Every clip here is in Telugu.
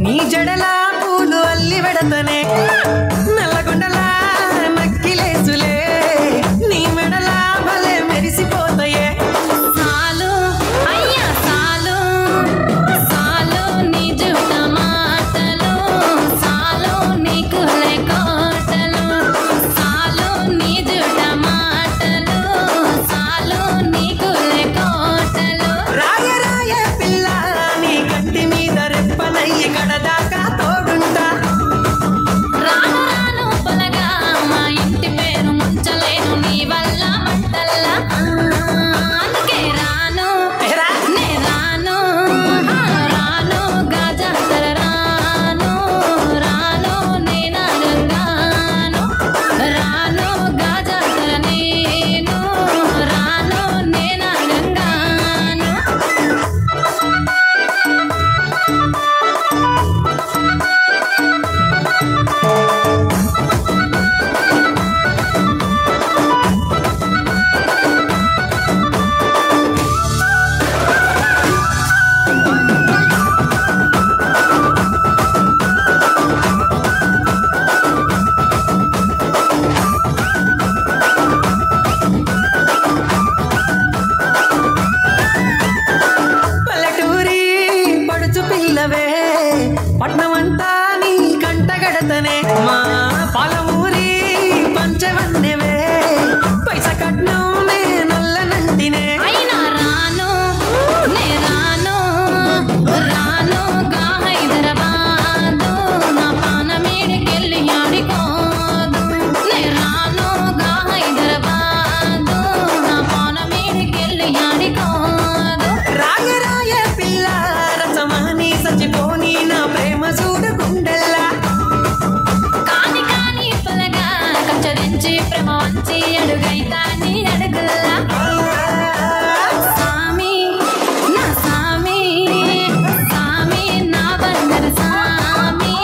నీ జడలా పూలు అల్లి వెడతనే నల్లగొండలా నక్కిలేసులే నీ మెడలా భలే మెరిసిపోతాయే సాలు అయ్యా సాలు సాలు నీ జుట మాటలు సాలు నీకు లేకోటలు సాలు నీ జుట మాటలు సాలు నీకు లేకోటలు రాయ రాయ పిల్ల నీ కంటి మీద రెప్పనయ్యి కడదాకా తోడుంటా రాను రాను పొలగా మా ఇంటి పేరు ముంచలేను నీ వల్ల మంటల్లా అందుకే రాను నే రాను రాను గాజాతర రాను రాను నేనా గంగాను రాను గాజాతర నేను రాను నేనా గంగాను పల్లెటూరి పడుచు పిల్లవే పట్నమంతా నీ కంటగడతనే మా పాలమూరి పంచవన్నెవే పైస కట్నం నే నల్లనంటినే అయినా రాను నే రాను రాను గా హైదరాబాదు నా పానమేడికెళ్ళి ఆడికోదు నే రాను గా హైదరాబాదు నా పానమేడికెళ్ళి ఆడికోదు రాయ రాయ పిల్ల రసమాని సచిపోని నా ప్రేమ చూడు గుండెల్లా కాని కాని పొలగా కచ్చరించి ప్రేమ వంచి అడుగైతా నీ అడుగుల్లా సామి నా సామి సామి నా బంగారు సామి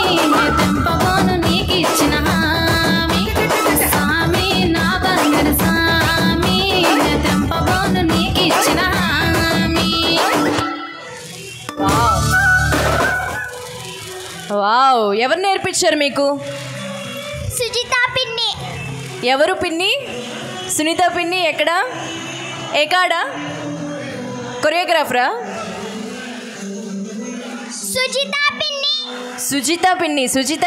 తెంపబోను నీకిచ్చిన హామీ సామి నా బంగారు సామి తెంపబోను నీకిచ్చిన హామీ వావ్ ఎవరు నేర్పించారు మీకు? సుజిత పిన్ని ఎవరు పిన్ని? సునీత పిన్ని ఎక్కడా? ఏ కాడా? కొరియోగ్రాఫరా? సుజిత పిన్ని సుజిత పిన్ని సుజిత